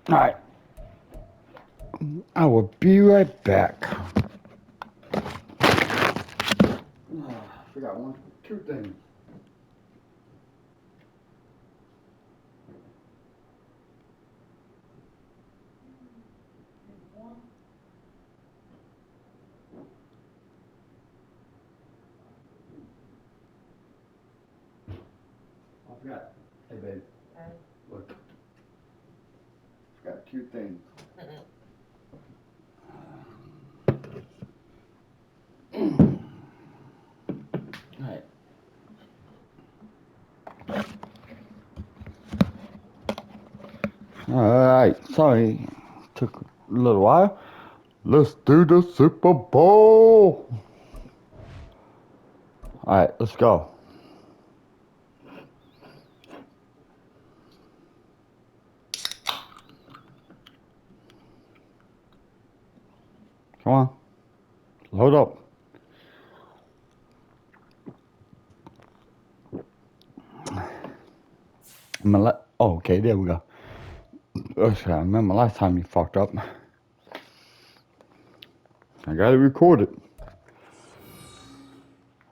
All right. I will be right back. Forgot two things. I forgot. Hey, babe. Look. Forgot two things. Alright. Alright, sorry. Took a little while. Let's do the Super Bowl. Alright, let's go. Come on. Load up. Oh, okay, there we go. Okay, I remember last time you fucked up. I gotta record it.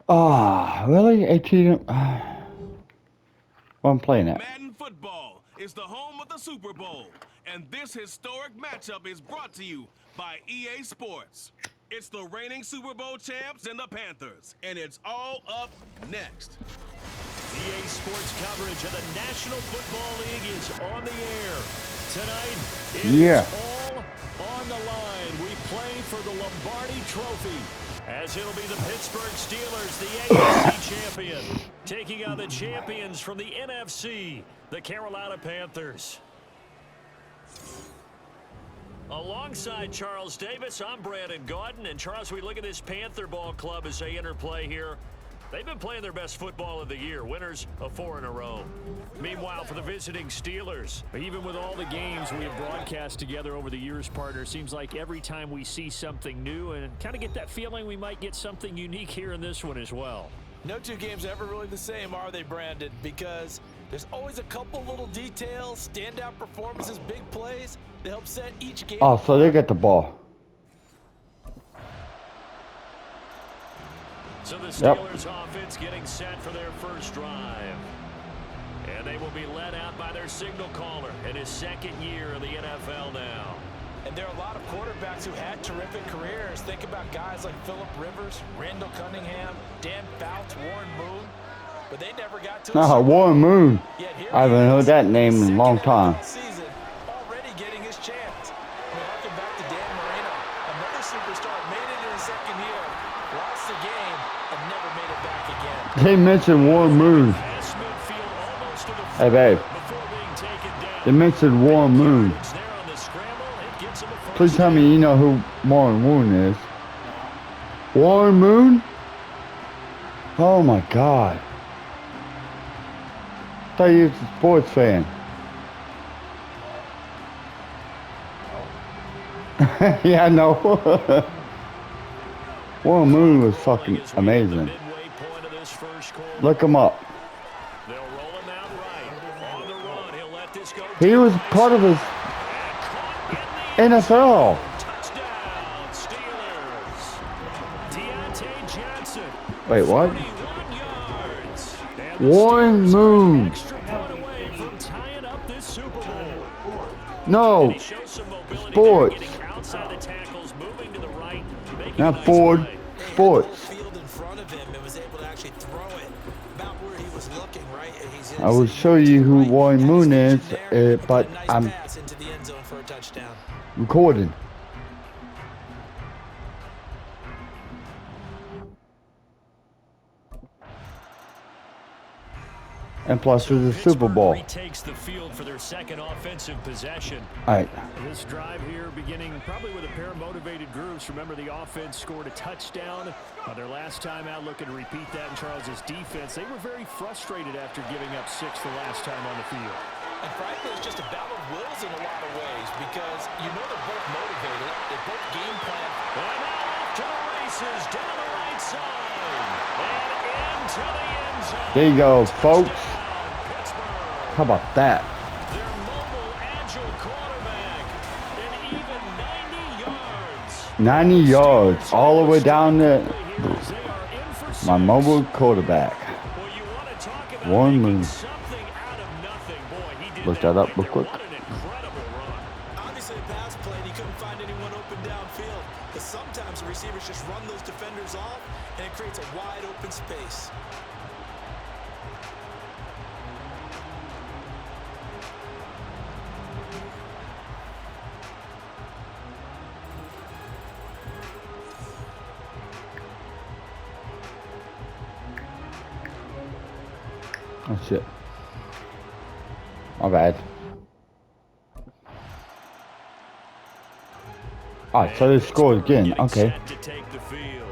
Ah, really? 18. Well, I'm playing it. Madden football is the home of the Super Bowl, and this historic matchup is brought to you by EA Sports. It's the reigning Super Bowl champs and the Panthers, and it's all up next. EA Sports coverage of the National Football League is on the air. Tonight, it is all on the line. We play for the Lombardi Trophy, as it'll be the Pittsburgh Steelers, the AFC champion, taking on the champions from the NFC, the Carolina Panthers. Alongside Charles Davis, I'm Brandon Gaudin. And Charles, we look at this Panther ball club as they enter play here. They've been playing their best football of the year, winners of 4 in a row. Meanwhile, for the visiting Steelers, even with all the games we have broadcast together over the years, partner, seems like every time we see something new and kind of get that feeling we might get something unique here in this one as well. No two games are ever really the same, are they, Brandon? Because there's always a couple little details, standout performances, big plays that help set each game. Oh, so they get the ball. So the Steelers offense getting set for their first drive. And they will be led out by their signal caller in his second year in the NFL now. And there are a lot of quarterbacks who had terrific careers. Think about guys like Phillip Rivers, Randall Cunningham, Dan Fouts, Warren Moon. But they never got to Warren Moon. I haven't heard that name in a long time. Season, already getting his chance. Harking back to Dan Marino, another superstar, made it in his second year, lost the game, and never made it back again. They mentioned Warren Moon. Hey, babe. They mentioned Warren Moon. Please tell me you know who Warren Moon is. Warren Moon? Oh my God. I thought you was a sports fan. Yeah, I know. Warren Moon was fucking amazing. Look him up. He was part of his NFL. Wait, what? Warren Moon. No. Sports. Not Ford. Sports. I will show you who Warren Moon is, but I'm recording. And plus, there's a Super Bowl. Retakes the field for their second offensive possession. All right. This drive here beginning probably with a pair of motivated groups. Remember, the offense scored a touchdown their last time out, looking to repeat that in Charles's defense. They were very frustrated after giving up 6 the last time on the field. And frankly, it's just a battle of wills in a lot of ways because you know they're both motivated. They both game plan. And off to the races down the right side and into the end zone. There you go, folks. How about that? Their mobile, agile quarterback, and even 90 yards. 90 yards, all the way down there. My mobile quarterback. Well, you want to talk about Warren making Moon. something out of nothing. Boy, he did Look that that up right real there. quick. What an incredible run. Obviously, a pass play, and he couldn't find anyone open downfield. But sometimes receivers just run those defenders off, and it creates a wide open space. Oh shit. My bad. Alright, so they scored again. Okay. Set to take the field.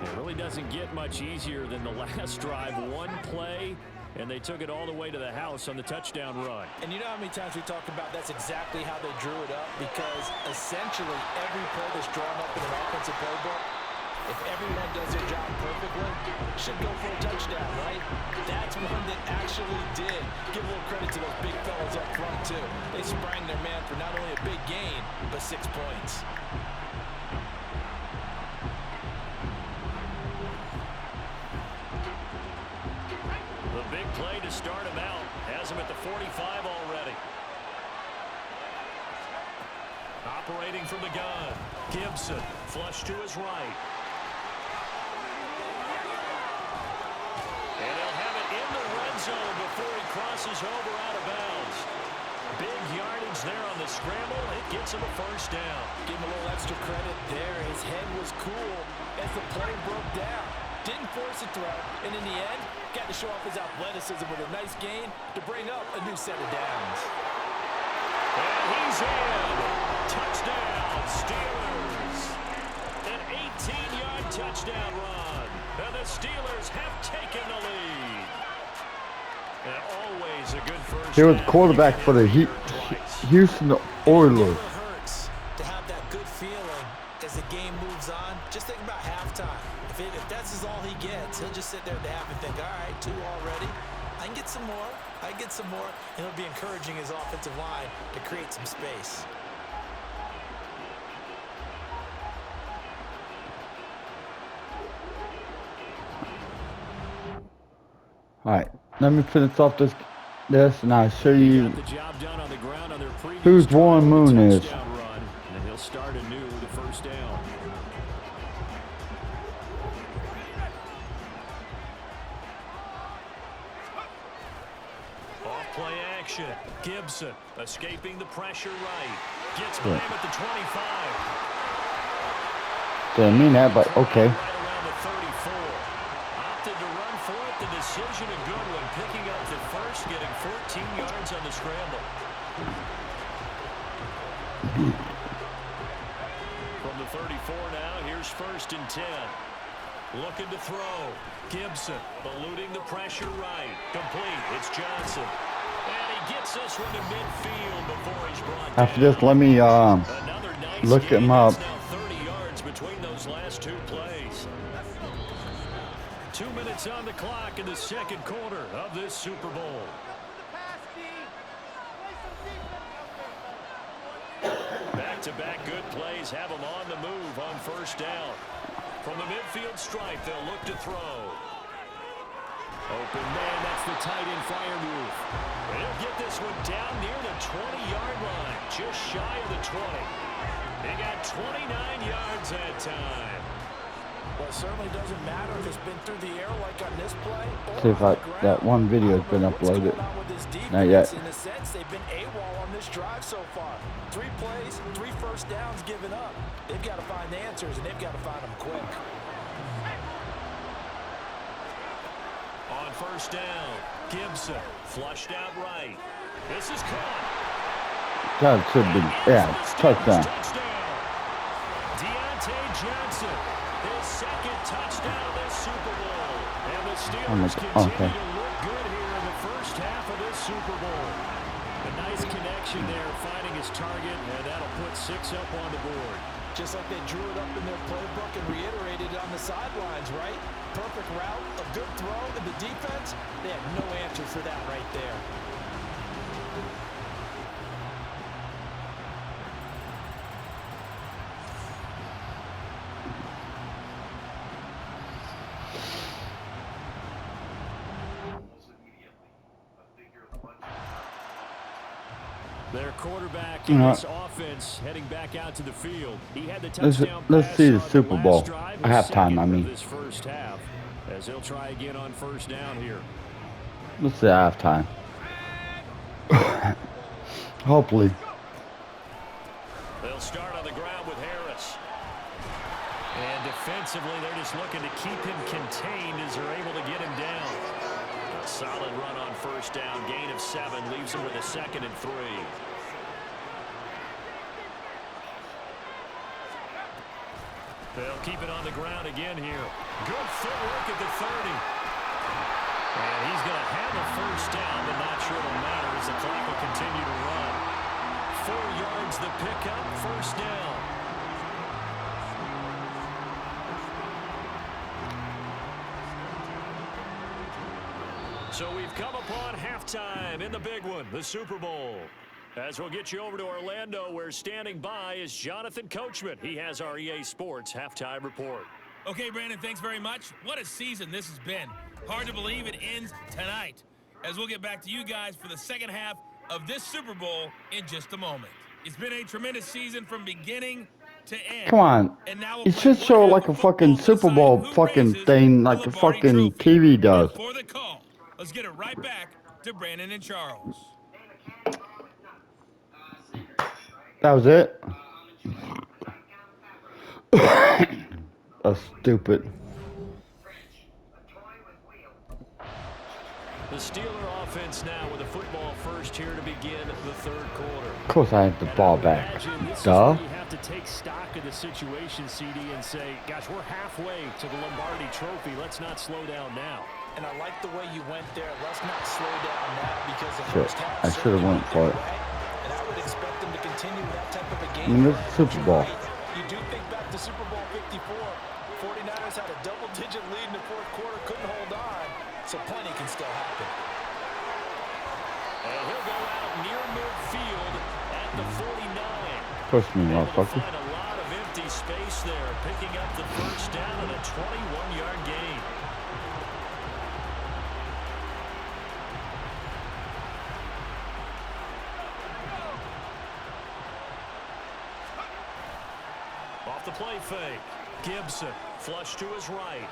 It really doesn't get much easier than the last drive. One play, and they took it all the way to the house on the touchdown run. And you know how many times we talk about that's exactly how they drew it up? Because essentially every play that's drawn up in an offensive playbook, if everyone does their job perfectly, should go for a touchdown, right? That's one that actually did. Give a little credit to those big fellas up front, too. They sprang their man for not only a big gain, but 6 points. The big play to start him out has him at the 45 already. Operating from the gun, Gibson flush to his right. And he'll have it in the red zone before he crosses over out of bounds. Big yardage there on the scramble. It gets him a first down. Give him a little extra credit there. His head was cool as the play broke down. Didn't force a throw, and in the end, got to show off his athleticism with a nice gain to bring up a new set of downs. And he's in. Touchdown, Steelers. An 18-yard touchdown run. And the Steelers have taken the lead. And always a good first He was down. quarterback for the Houston Oilers. It hurts to have that good feeling as the game moves on. Just think about halftime. If that's all he gets, he'll just sit there at the half and think, all right, 2 already. I can get some more. I can get some more. And he'll be encouraging his offensive line to create some space. Alright, let me finish off this and I'll show you Got the job done on the ground on their previous who's drive Warren with a Moon is. touchdown run, and he'll start anew with a first down. Off-play action. Gibson escaping the pressure right. Gets by him at the 25. Didn't mean that, but okay. Right around the 34. Opted to run for it. The decision a good one. Picking up the first, getting 14 yards on the scramble. From the 34 now, here's 1st and 10. Looking to throw. Gibson eluding the pressure right. Complete. It's Johnson. And he gets this one to midfield before he's brought down. After this, let me Another nice look gain. him up. That's now 30 yards between those last 2 plays. 2 minutes on the clock in the second quarter of this Super Bowl. Back-to-back good plays have them on the move on 1st down. From the midfield stripe, they'll look to throw. Open man, that's the tight end fire move. They'll get this one down near the 20-yard line, just shy of the 20. They got 29 yards that time. Well, it certainly doesn't matter if it's been through the air like on this play. see if that one video has been uploaded. Not yet. In a sense, they've been AWOL on this drive so far. 3 plays, 3 first downs given up. They've got to find the answers, and they've got to find them quick. On first down, Gibson flushed out right. This is caught. That should be, yeah, touchdown. Deontay Johnson, his second touchdown this Super Bowl. And the Steelers continue to look good here in the first half of this Super Bowl. A nice connection there, finding his target, and that'll put 6 up on the board. Just like they drew it up in their playbook and reiterated it on the sidelines, right? Perfect route, a good throw, and the defense, they had no answer for that right there. Their quarterback in this offense heading back out to the field. He had the touchdown let's see the pass on Super Bowl. last drive, Halftime, I mean. This first half, as he'll try again on first down here. Let's see halftime. Hopefully. They'll start on the ground with Harris. And defensively, they're just looking to keep him contained as they're able to get him down. A solid run on first down. Gain of 7 leaves him with a 2nd and 3. They'll keep it on the ground again here. Good footwork at the 30. And he's going to have a first down, but not sure it'll matter as the clock will continue to run. 4 yards the pickup, first down. So we've come upon halftime in the big one, the Super Bowl. As we'll get you over to Orlando, where standing by is Jonathan Coachman. He has our EA Sports halftime report. Okay, Brandon, thanks very much. What a season this has been. Hard to believe it ends tonight, as we'll get back to you guys for the second half of this Super Bowl in just a moment. It's been a tremendous season from beginning to end. Come on. It should show like a fucking Super Bowl fucking thing like the fucking TV does. For the call, let's get it right back to Brandon and Charles. That was it? That's stupid. The Steeler offense now with the football first here to begin the third quarter. Of course I have the ball back. Duh. You have to take stock of the situation, CD, and say, gosh, we're halfway to the Lombardi Trophy. Let's not slow down now. And I like the way you went there. Let's not slow down now because the Shit, first half I should have went for it. And I would expect them to continue that type of a game. I mean, this is Super Bowl. You do think back to Super Bowl 54. 49ers had a double-digit lead in the fourth quarter, couldn't hold on, so plenty can still happen. And he'll go out near midfield at the 49. Push me, Able to motherfucker. find a lot of empty space there, picking up the first down and a 21-yard gain. Off the play fake. Gibson flush to his right.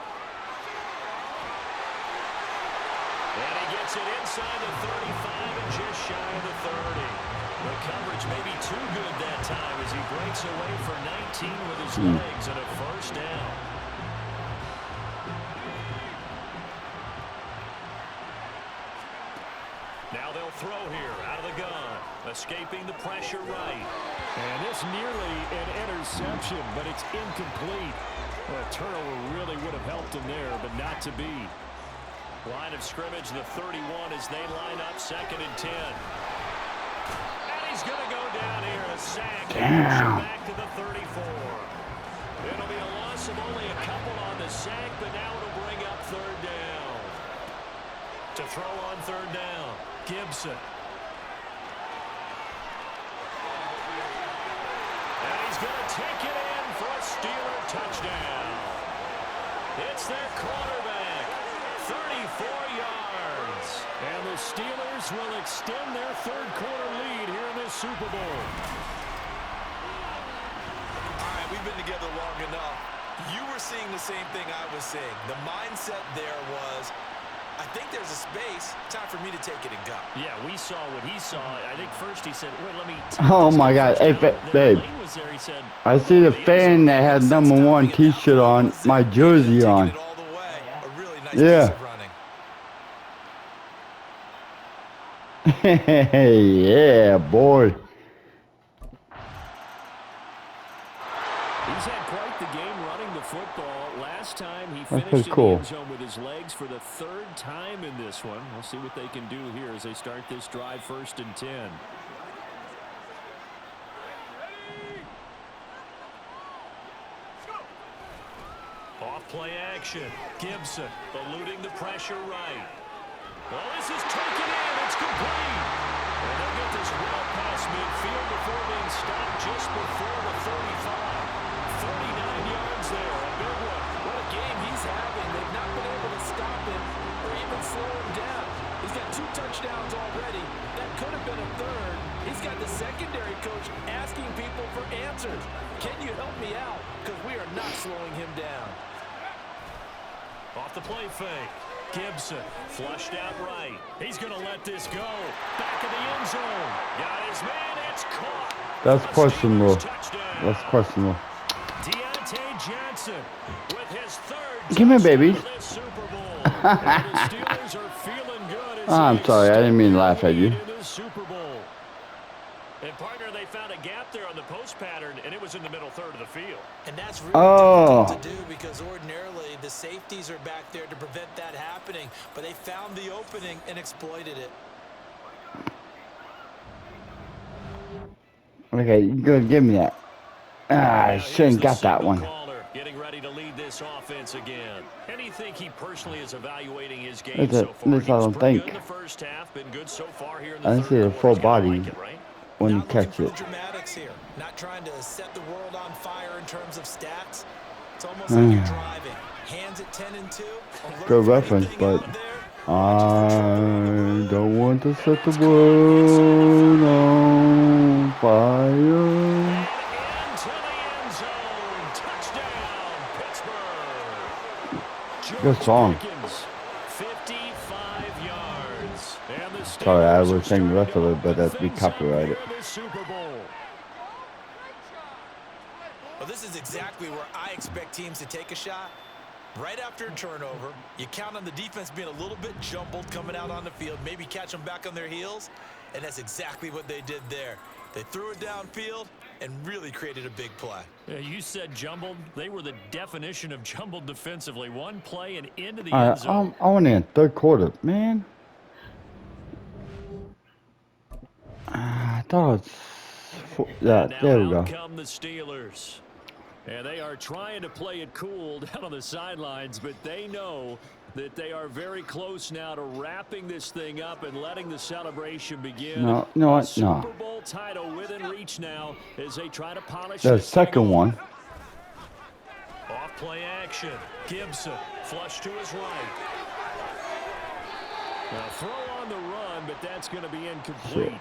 And he gets it inside the 35 and just shy of the 30. The coverage may be too good that time as he breaks away for 19 with his legs and a first down. Now they'll throw here out of the gun. Escaping the pressure right. And it's nearly an interception, but it's incomplete. Well, a turnover really would have helped him there, but not to be. Line of scrimmage, the 31 as they line up 2nd and 10. And he's going to go down here, a sack. Damn. Back to the 34. It'll be a loss of only a couple on the sack, but now it'll bring up 3rd down. To throw on 3rd down, Gibson. And he's going to take it in for a Steeler touchdown. It's their quarterback, 34 yards. And the Steelers will extend their third quarter lead here in this Super Bowl. All right, we've been together long enough. You were seeing the same thing I was seeing. The mindset there was, I think there's a space. Time for me to take it and go. Yeah, we saw what he saw. I think first he said, wait, let me... Oh my God. Hey, babe. I see the fan that had #1 t-shirt on, my jersey on. A really nice Yeah. piece of running. Yeah, boy. He's had quite the game running the football. Last time he That's finished pretty in cool. the end zone with his legs for the third time in this one. We'll see what they can do here as they start this drive 1st and 10. Off play action. Gibson eluding the pressure right. Well, this is taken in. It's complete. And they'll get this well past midfield before being stopped just before the 35. 39 yards there. A big one. What a game he's having. They've not been able to stop him or even slow him down. He's got 2 touchdowns already. That could have been a third. He's got the secondary coach asking people for answers. Can you help me out? Because we are not slowing him down. Off the play fake. Gibson flushed out right. He's going to let this go. Back in the end zone. Got his man. It's caught. That's The questionable. Steelers touchdown. That's questionable. Deontay Johnson with his 3rd Come here, touchdown baby. of this Super Bowl. And the Steelers are feeling good as I'm they sorry, I didn't mean to laugh at you. in the Super Bowl. And partner, they found a gap there on the post pattern, and it was in the middle third of the field. And that's really Oh. difficult to do because ordinarily the safeties are back there to prevent that happening. But they found the opening and exploited it. Okay, you gonna give me that. Ah, I Now, shouldn't here's the got that signal one. caller getting ready to lead this offense again. And do you think he personally is evaluating his game At so far? least He I was don't pretty think. good in the first half, been good so far here in the I third see the quarter. full He's gotta body like it, right? when you Not looking catch for it. the dramatics here. Not trying to set the world on fire in terms of stats. It's almost Mm. like you're driving. Hands at 10 and 2. alert Good for reference, anything but out there. I don't want to set the world on fire. Into the end zone. Touchdown, Pittsburgh. Good song. Jenkins, 55 yards. And the Sorry, I Steelers was saying the rest of it, but open that'd be things up copyrighted. here in the Super Bowl. Well, this is exactly where I expect teams to take a shot. Right after a turnover, you count on the defense being a little bit jumbled coming out on the field, maybe catch them back on their heels, and that's exactly what they did there. They threw it downfield and really created a big play. Yeah, you said jumbled. They were the definition of jumbled defensively. One play and into the All end right, zone. I want in third quarter, man. I thought it was yeah, Now there we out go. come the Steelers. And they are trying to play it cool down on the sidelines, but they know that they are very close now to wrapping this thing up and letting the celebration begin. No, you know A what? No. Super Bowl title within reach now as they try to polish The this thing second over. one. Off play action. Gibson flush to his right. Now throw on the run, but that's going to be incomplete.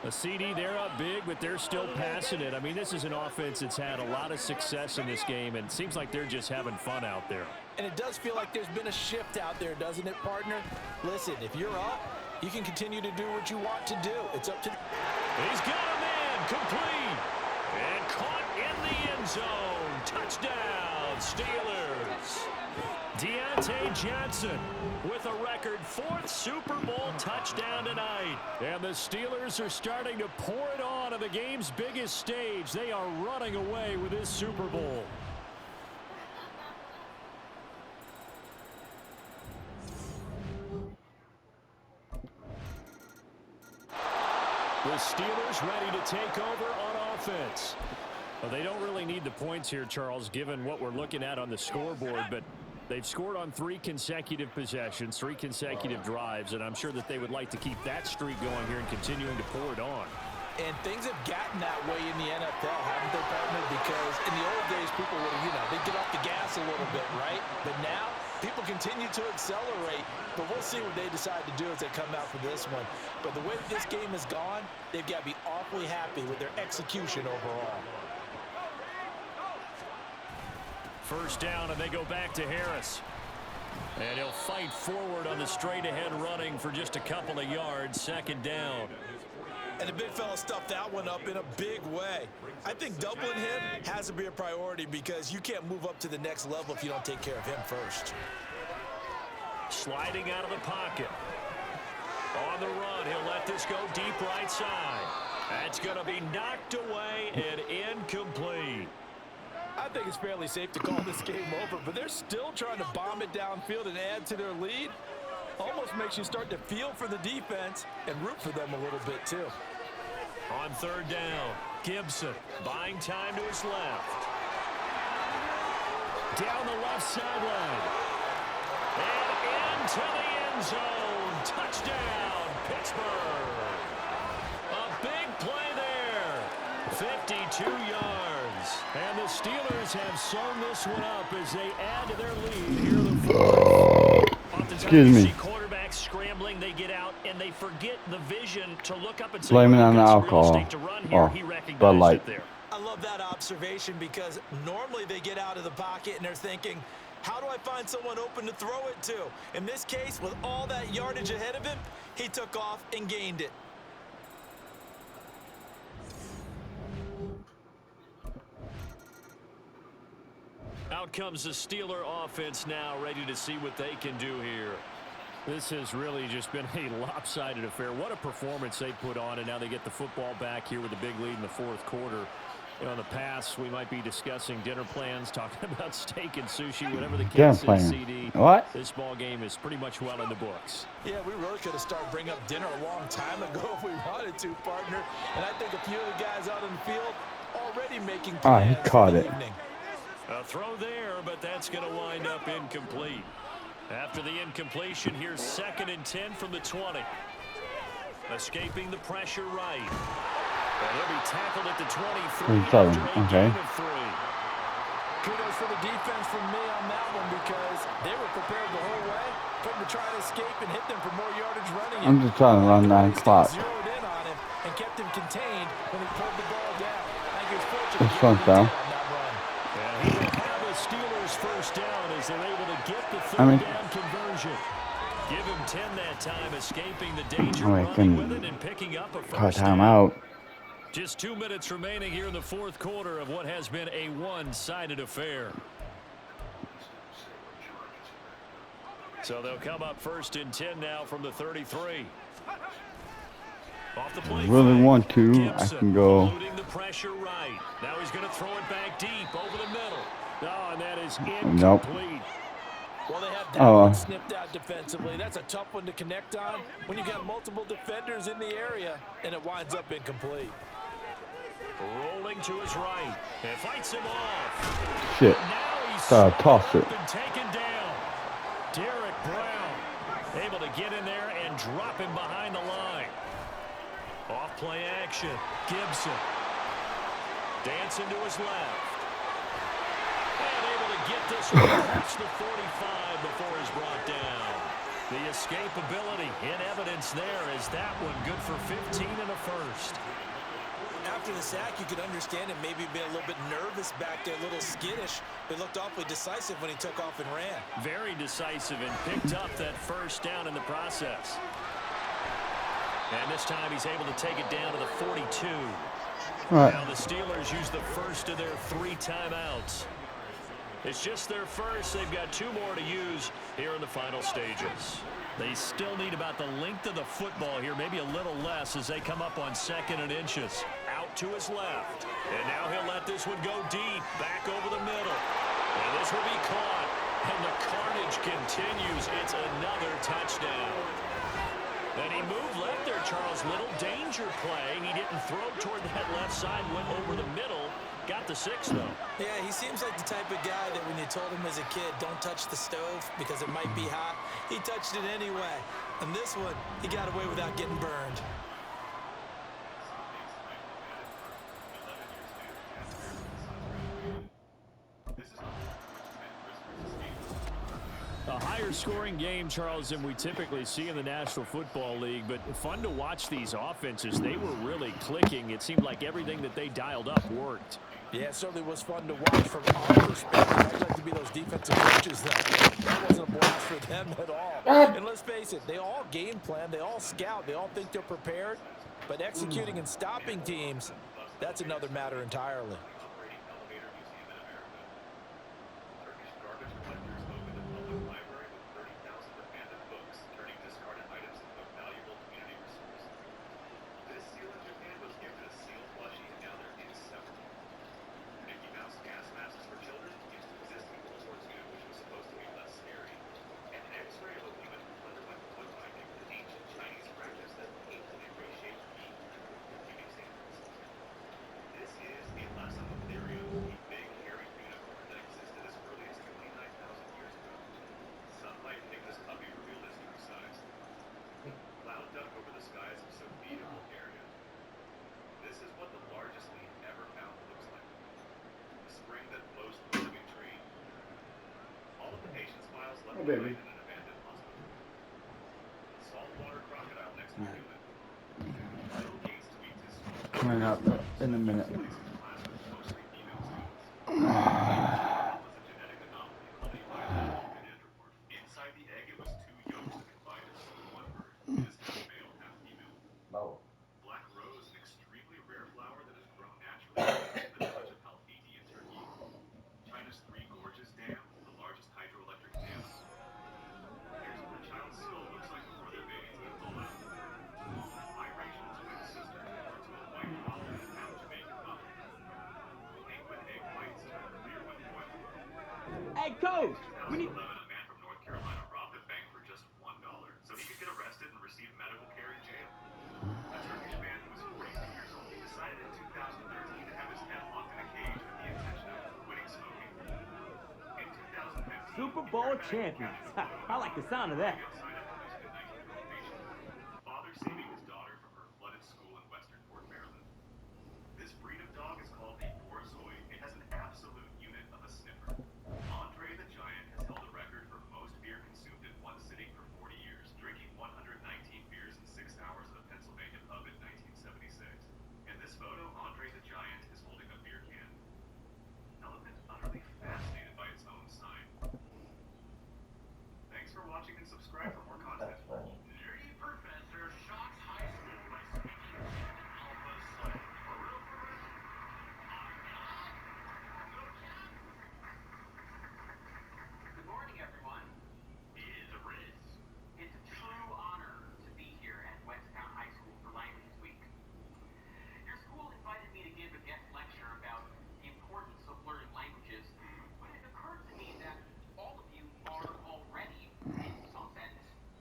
A CD, they're up big, but they're still passing it. I mean, this is an offense that's had a lot of success in this game, and it seems like they're just having fun out there. And it does feel like there's been a shift out there, doesn't it, partner? Listen, if you're up, you can continue to do what you want to do. It's up to... He's got a man, complete, and caught in the end zone. Touchdown, Steelers. Deontay Johnson with a record 4th Super Bowl touchdown tonight. And the Steelers are starting to pour it on the game's biggest stage. They are running away with this Super Bowl. The Steelers ready to take over on offense. Well, they don't really need the points here, Charles, given what we're looking at on the scoreboard, but they've scored on 3 consecutive possessions, 3 consecutive drives, and I'm sure that they would like to keep that streak going here and continuing to pour it on. And things have gotten that way in the NFL, haven't they, partner? Because in the old days, people would, they'd get off the gas a little bit, right? But now, people continue to accelerate. But we'll see what they decide to do as they come out for this one. But the way this game has gone, they've got to be awfully happy with their execution overall. First down, and they go back to Harris. And he'll fight forward on the straight-ahead running for just a couple of yards. Second down. And the big fella stuffed that one up in a big way. I think doubling him has to be a priority because you can't move up to the next level if you don't take care of him first. Sliding out of the pocket. On the run, he'll let this go deep right side. That's going to be knocked away and incomplete. I think it's fairly safe to call this game over, but they're still trying to bomb it downfield and add to their lead. Almost makes you start to feel for the defense and root for them a little bit too. On third down, Gibson buying time to his left. Down the left sideline. And into the end zone. Touchdown, Pittsburgh. A big play there. 52 yards. And the Steelers have sewn this one up as they add to their lead here in the fourth. Excuse me. Quarterbacks scrambling, they get out, and they forget the vision to look up and say, Blame it on the "Got some real alcohol. estate to run here." Oh, He Bud recognized Light. it there. I love that observation because normally they get out of the pocket and they're thinking, how do I find someone open to throw it to? In this case, with all that yardage ahead of him, he took off and gained it. Out comes the Steeler offense now, ready to see what they can do here. This has really just been a lopsided affair. What a performance they put on, and now they get the football back here with a big lead in the fourth quarter. You know, in the past, we might be discussing dinner plans, talking about steak and sushi, whatever the case is, CD. What? This ball game is pretty much well in the books. Yeah, we really could have started bringing up dinner a long time ago if we wanted to, partner. And I think a few of the guys out in the field already making plans he caught for the it. evening. A throw there, but that's going to wind up incomplete. After the incompletion, here's 2nd and 10 from the 20. Escaping the pressure right. And he'll be tackled at the 23 after a gain of 3. Kudos for the defense from me on that one because they were prepared the whole way for him to try to escape and hit them for more yardage running. I'm just trying to run that clock. Zeroed in on him and kept him contained when he pulled the ball down. I think he was fortunate It's to front get down. on that run. And he will have a Steelers first down as they're able to get the third down conversion. Give him 10 that time, escaping the danger, running with it, and picking up a first down. Timeout. Just 2 minutes remaining here in the fourth quarter of what has been a one-sided affair. So they'll come up 1st and 10 now from the 33. Off the play Really fake. want to, Gibson I can go. eluding the pressure right. Now he's going to throw it back deep over the middle. Oh, and that is Nope. incomplete. Well, they have that one snipped out defensively. That's a tough one to connect on when you got multiple defenders in the area, and it winds up incomplete. Rolling to his right. And fights him off. Shit. Now he's Toss it. been taken down. Derek Brown able to get in there and drop him behind the line. Off play action. Gibson dancing to his left. And able to get this one past the 45 before he's brought down. The escapability in evidence there is that one good for 15 and a first. After the sack, you could understand him maybe being a little bit nervous back there, a little skittish, but looked awfully decisive when he took off and ran. Very decisive and picked up that first down in the process. And this time he's able to take it down to the 42. Right. Now the Steelers use the first of their 3 timeouts. It's just their first. They've got 2 more to use here in the final stages. They still need about the length of the football here, maybe a little less as they come up on 2nd and inches. Out to his left. And now he'll let this one go deep, back over the middle. And this will be caught. And the carnage continues. It's another touchdown. And he moved left there, Charles. Little danger play. He didn't throw toward that left side, went over the middle. Got the 6, though. Yeah, he seems like the type of guy that when you told him as a kid, don't touch the stove because it might be hot, he touched it anyway. And this one, he got away without getting burned. A higher scoring game, Charles, than we typically see in the National Football League, but fun to watch these offenses. They were really clicking. It seemed like everything that they dialed up worked. Yeah, it certainly was fun to watch from our perspective. I'd like to be those defensive coaches that wasn't a blast for them at all. And let's face it, they all game plan, they all scout, they all think they're prepared, but executing and stopping teams, that's another matter entirely. baby. Coming up in a minute. Oh. Black rose, an extremely rare flower that is grown naturally with a touch of Halfiti in Turkey. China's Three Gorges Dam, the largest hydroelectric dam. Here's what a child's skull looks like before their baby's been pulled out. Biracial twin sister, born to a white father and a half Jamaican mother. Penguin egg whites turn clear when boiled. Hey, Coach! In 2011, a man from North Carolina robbed a bank for just $1 so he could get arrested and receive medical care in jail. A Turkish man who was 42 years old decided in 2013 to have his head locked in a cage with the intention of quitting smoking. In 2015, Super Bowl champions. I like the sound of that. outside a hallucinated 19-year-old patient. Father saving his daughter from her flooded school in Western Port, Maryland. This breed of dog is called a Borzoi. It has an absolute unit of a sniffer. Andre the Giant has held a record for most beer consumed in one sitting for 40 years, drinking 119 beers in 6 hours at a Pennsylvania pub in 1976. In this photo, Andre the Giant is holding a beer can. Elephant utterly fascinated by its own sign. Thanks for watching and subscribe for more content. Nerdy Professor shocks high school by speaking to Alpha Psych. For real, for real? Good morning, everyone. Is a Riz. It's a true honor to be here at Westtown High School for Languages Week. Your school invited me to give a guest lecture about the importance of learning languages, but it occurred to me that all of you are already, in some sense,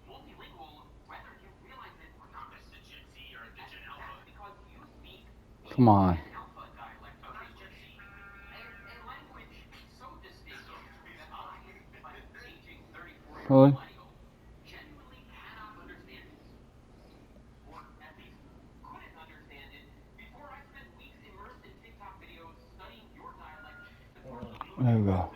multilingual, whether you realize it or not. Mr. Gen Z or the Gen Alpha? That's because you speak Come on. an Alpha dialect. A language so distinct that I, by aging 34 Really? millennial, genuinely cannot understand it. Or at least couldn't understand it before I spent weeks immersed in TikTok videos studying your dialect. There we go.